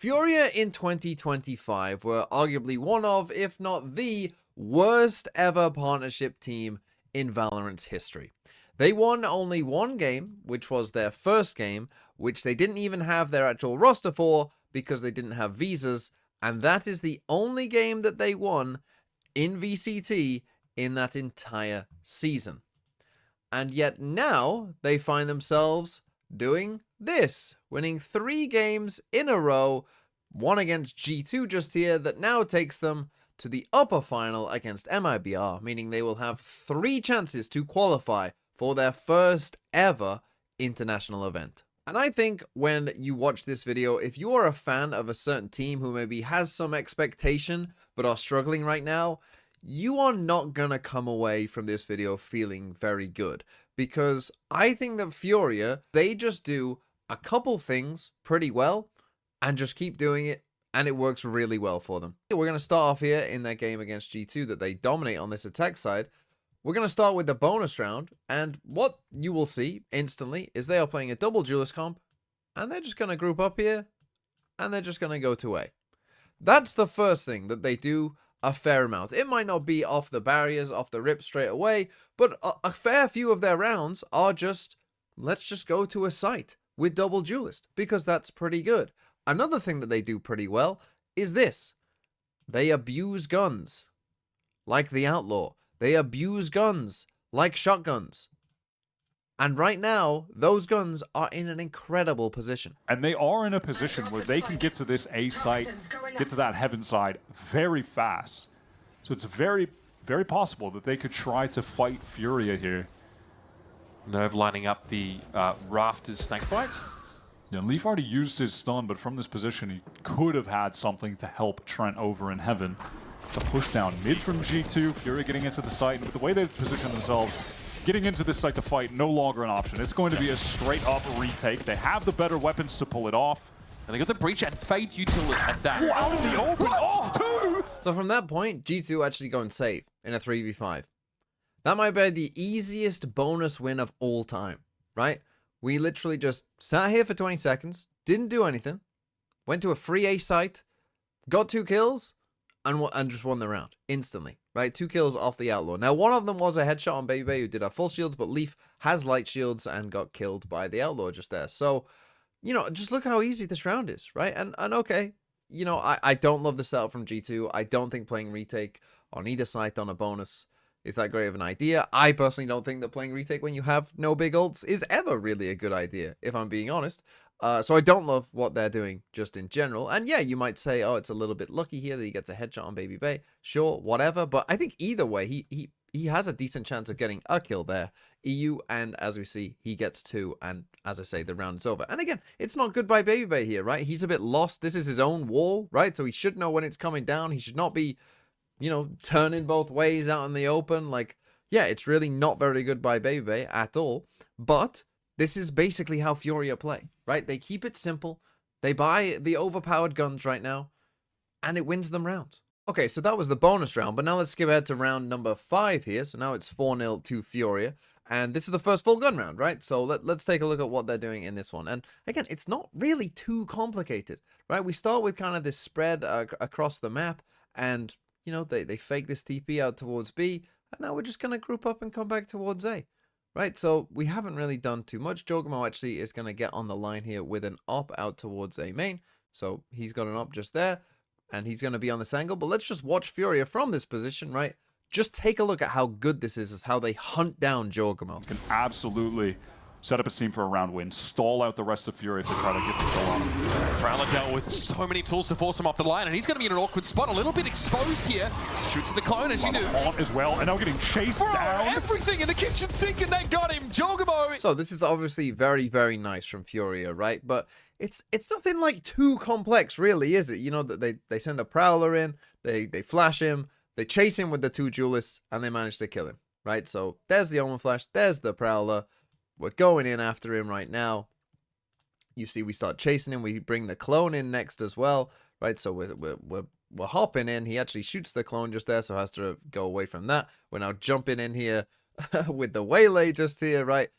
Furia in 2025 were arguably one of, if not the, worst ever partnership team in Valorant's history. They won only one game, which was their first game, which they didn't even have their actual roster for because they didn't have visas, and that is the only game that they won in VCT in that entire season. And yet now they find themselves doing this, winning 3 games in a row, one against G2 just here, that now takes them to the upper final against MIBR, meaning they will have 3 chances to qualify for their first ever international event. And I think when you watch this video, if you are a fan of a certain team who maybe has some expectation but are struggling right now, you are not gonna come away from this video feeling very good, because I think that Furia, they just do a couple things pretty well and just keep doing it, and it works really well for them. We're going to start off here in that game against G2 that they dominate on this attack side. We're going to start with the bonus round, and what you will see instantly is they are playing a double duelist comp, and they're just going to group up here, and they're just going to go to A. That's the first thing that they do a fair amount. It might not be off the barriers, off the rip straight away, but a fair few of their rounds are just, let's just go to a site with double duelist, because that's pretty good. Another thing that they do pretty well is this. They abuse guns like the Outlaw. They abuse guns like shotguns. And right now, those guns are in an incredible position. And they are in a position where they can get to this A site, get to that heaven side very fast. So it's very, very possible that they could try to fight Furia here. Nerve lining up the rafters snake bites. Yeah, Leaf already used his stun, but from this position, he could have had something to help Trent over in heaven. It's a push down mid from G2. Furia getting into the site, and with the way they've positioned themselves, getting into this site to fight, no longer an option. It's going to be a straight up retake. They have the better weapons to pull it off. And they got the breach and Fade util at that. Ooh, out of the open! Oh, 2! So from that point, G2 actually go and save in a 3v5. That might be the easiest bonus win of all time, right? We literally just sat here for 20 seconds, didn't do anything, went to a free A site, got 2 kills, and just won the round instantly, right? 2 kills off the Outlaw. Now, one of them was a headshot on Baby, who did have full shields, but Leaf has light shields and got killed by the Outlaw just there. So, you know, just look how easy this round is, right? And okay, you know, I don't love the setup from G2. I don't think playing retake on either side on a bonus is that great of an idea. I personally don't think that playing retake when you have no big ults is ever really a good idea, if I'm being honest. So I don't love what they're doing just in general. And yeah, you might say, oh, it's a little bit lucky here that he gets a headshot on Baby Bay. Sure, whatever. But I think either way, he has a decent chance of getting a kill there. EU, and as we see, he gets 2. And as I say, the round is over. And again, it's not good by Baby Bay here, right? He's a bit lost. This is his own wall, right? So he should know when it's coming down. He should not be, you know, turning both ways out in the open. Like, yeah, it's really not very good by Baby Bay at all. But this is basically how Furia play, right? They keep it simple. They buy the overpowered guns right now, and it wins them rounds. Okay, so that was the bonus round, but now let's skip ahead to round number 5 here. So now it's 4-0 to Furia, and this is the first full gun round, right? So let's take a look at what they're doing in this one. And again, it's not really too complicated, right? We start with kind of this spread across the map, and you know, they fake this TP out towards B, and now we're just going to group up and come back towards A, right? So we haven't really done too much. Jogamo actually is going to get on the line here with an op out towards A main. So he's got an op just there, and he's going to be on this angle. But let's just watch Furia from this position, right? Just take a look at how good this is how they hunt down Jogamo. Can absolutely set up a team for a round win, stall out the rest of Furia if they try to get the kill on him. Prowler dealt with so many tools to force him off the line, and he's going to be in an awkward spot, a little bit exposed here. Shoots at the clone, as you do. Haunt as well, and now getting chased down. Everything in the kitchen sink, and they got him. Jogamo. So this is obviously very, very nice from Furia, right? But it's nothing like too complex, really, is it? You know, they send a Prowler in, they flash him, they chase him with the 2 duelists, and they manage to kill him, right? So there's the Omen Flash, there's the Prowler. We're going in after him right now. You see, we start chasing him. We bring the clone in next as well, right? So we're hopping in. He actually shoots the clone just there, so has to go away from that. We're now jumping in here, with the waylay just here, right?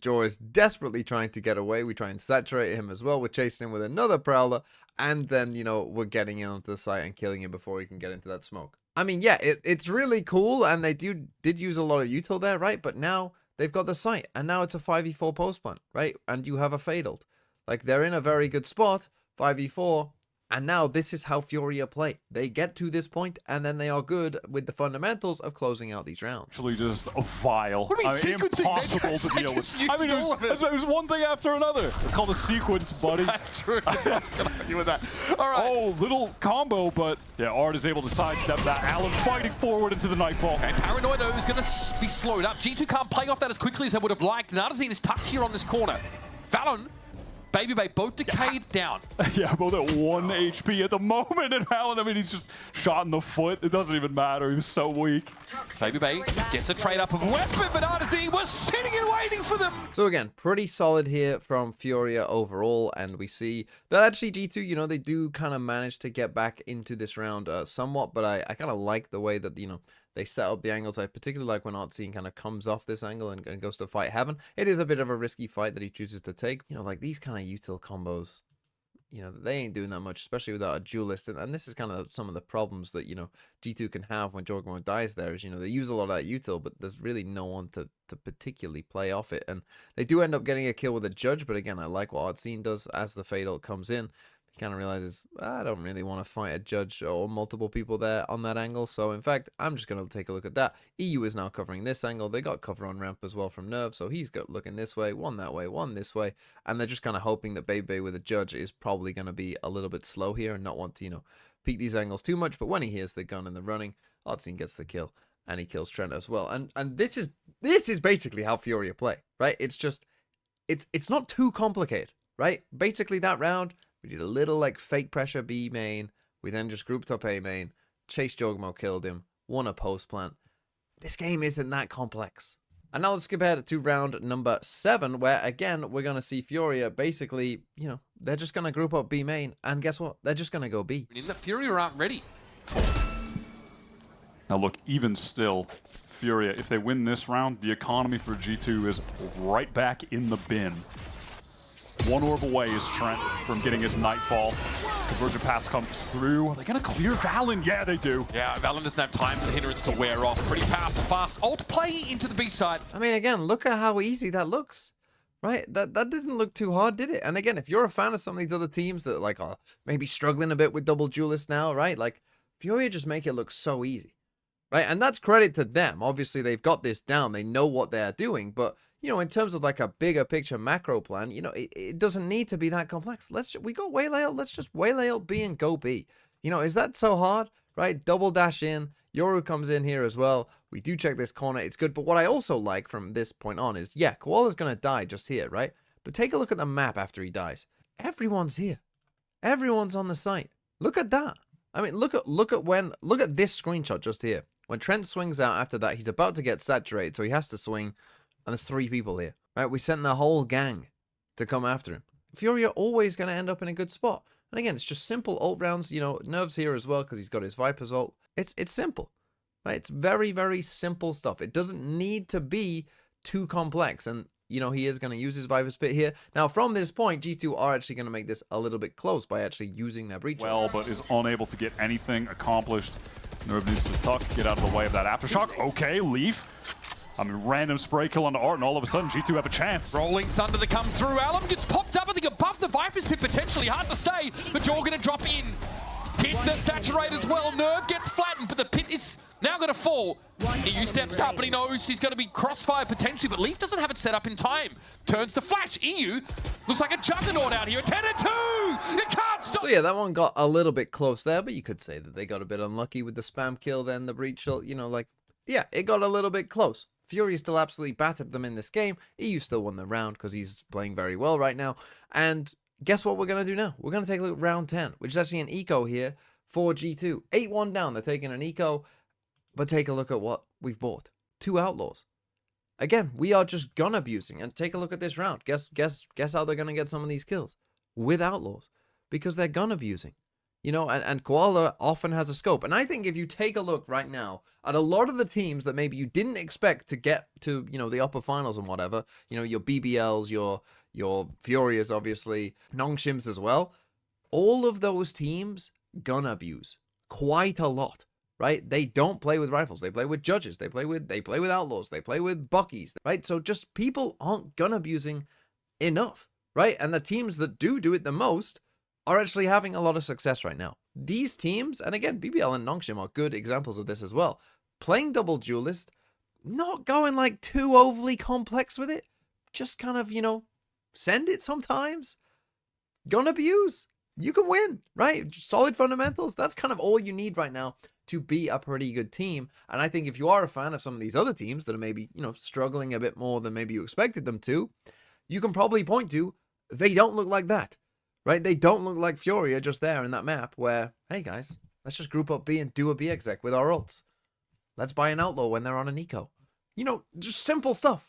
Jaw is desperately trying to get away. We try and saturate him as well. We're chasing him with another Prowler, and then, you know, we're getting in onto the site and killing him before he can get into that smoke. I mean, yeah, it's really cool, and they did use a lot of util there, right? But now they've got the site, and now it's a 5v4 post plant, right? And you have a fataled. Like, they're in a very good spot, 5v4, and now this is how Furia play. They get to this point, and then they are good with the fundamentals of closing out these rounds. Actually just vile. What do you mean sequencing? Impossible to deal with. I mean, it was one thing after another. It's called a sequence, buddy. That's true. I'm not gonna argue with that. All right. Oh, little combo, but yeah, Art is able to sidestep that. Alan fighting forward into the Nightfall. And Paranoido is going to be slowed up. G2 can't play off that as quickly as they would have liked. And Artazine is tucked here on this corner. Valen, Baby Bay, both decayed down. Yeah, both at 1 HP at the moment. And Alan, I mean, he's just shot in the foot. It doesn't even matter. He was so weak. Baby Bay gets a trade up of a weapon, but Artazine was sitting and waiting for them. So again, pretty solid here from Furia overall, and we see that actually G2, you know, they do kind of manage to get back into this round somewhat, but I kind of like the way that, you know, they set up the angles. I particularly like when Artsine kind of comes off this angle and goes to fight Heaven. It is a bit of a risky fight that he chooses to take. You know, like these kind of util combos, you know, they ain't doing that much, especially without a duelist. And this is kind of some of the problems that, you know, G2 can have when Jorgmo dies there is, you know, they use a lot of that util, but there's really no one to particularly play off it. And they do end up getting a kill with a judge, but again, I like what Artsine does as the fatal comes in. He kind of realizes, I don't really want to fight a judge or multiple people there on that angle. So, in fact, I'm just going to take a look at that. EU is now covering this angle. They got cover on ramp as well from Nerve. So, he's got looking this way, one that way, one this way. And they're just kind of hoping that Baby with a judge is probably going to be a little bit slow here and not want to, you know, peek these angles too much. But when he hears the gun and the running, Artsine gets the kill. And he kills Trent as well. And this is basically how Furia play, right? It's just, it's not too complicated, right? Basically, that round, we did a little like fake pressure B main. We then just grouped up A main. Chase Jogmo killed him. Won a post plant. This game isn't that complex. And now let's skip ahead to round number 7, where again we're gonna see Furia basically, you know, they're just gonna group up B main, and guess what? They're just gonna go B. The Furia aren't ready. Now look, even still, Furia, if they win this round, the economy for G2 is right back in the bin. One orb away is Trent from getting his Nightfall. Convergent Pass comes through. Are they going to clear Valen? Yeah, they do. Yeah, Valen doesn't have time for the hindrance to wear off. Pretty powerful, fast ult play into the B side. I mean, again, look at how easy that looks. Right? That didn't look too hard, did it? And again, if you're a fan of some of these other teams that like are maybe struggling a bit with double duelists now, right? Like, Furia just make it look so easy. Right? And that's credit to them. Obviously, they've got this down. They know what they're doing, but you know, in terms of like a bigger picture macro plan, you know, it doesn't need to be that complex. We got waylay out. Let's just waylay out B and go B. You know, is that so hard? Right? Double dash in. Yoru comes in here as well. We do check this corner. It's good. But what I also like from this point on is, yeah, Koala's going to die just here, right? But take a look at the map after he dies. Everyone's here. Everyone's on the site. Look at that. I mean, look at this screenshot just here. When Trent swings out after that, he's about to get saturated, so he has to swing. And there's 3 people here, right? We sent the whole gang to come after him. Furia always going to end up in a good spot. And again, it's just simple ult rounds. You know, Nerve's here as well because he's got his Viper's ult. It's simple, right? It's very, very simple stuff. It doesn't need to be too complex. And, you know, he is going to use his Viper's Pit here. Now, from this point, G2 are actually going to make this a little bit close by actually using their breach. Well, but is unable to get anything accomplished. Nerve needs to tuck, get out of the way of that Aftershock. Okay, Leaf. I mean, random spray kill on Art, and all of a sudden, G2 have a chance. Rolling Thunder to come through. Alum gets popped up, I think, above the Viper's Pit, potentially. Hard to say, but Jor going to drop in. Hit the Saturate as well. Nerve gets flattened, but the pit is now going to fall. EU steps up, and he knows he's going to be crossfire potentially, but Leaf doesn't have it set up in time. Turns to Flash. EU looks like a juggernaut out here. 10-2! You can't stop! So yeah, that one got a little bit close there, but you could say that they got a bit unlucky with the spam kill, then the breach, you know, like, yeah, it got a little bit close. Fury still absolutely battered them in this game. EU still won the round because he's playing very well right now. And guess what we're going to do now? We're going to take a look at round 10, which is actually an eco here for G2. 8-1 down. They're taking an eco. But take a look at what we've bought. 2 outlaws. Again, we are just gun abusing. And take a look at this round. Guess how they're going to get some of these kills. With outlaws. Because they're gun abusing. You know, and Koala often has a scope. And I think if you take a look right now at a lot of the teams that maybe you didn't expect to get to, you know, the upper finals and whatever, you know, your BBLs, your Furias, obviously, Nongshims as well, all of those teams gun abuse quite a lot, right? They don't play with rifles. They play with judges. They play with outlaws. They play with buckies, right? So just people aren't gun abusing enough, right? And the teams that do it the most are actually having a lot of success right now. These teams, and again, BBL and Nongshim are good examples of this as well, playing double duelist, not going like too overly complex with it, just kind of, you know, send it sometimes, gun abuse, you can win, right? Solid fundamentals, that's kind of all you need right now to be a pretty good team. And I think if you are a fan of some of these other teams that are maybe, you know, struggling a bit more than maybe you expected them to, you can probably point to, they don't look like that. Right? They don't look like Furia just there in that map where, hey guys, let's just group up B and do a B exec with our ults. Let's buy an outlaw when they're on an eco. You know, just simple stuff.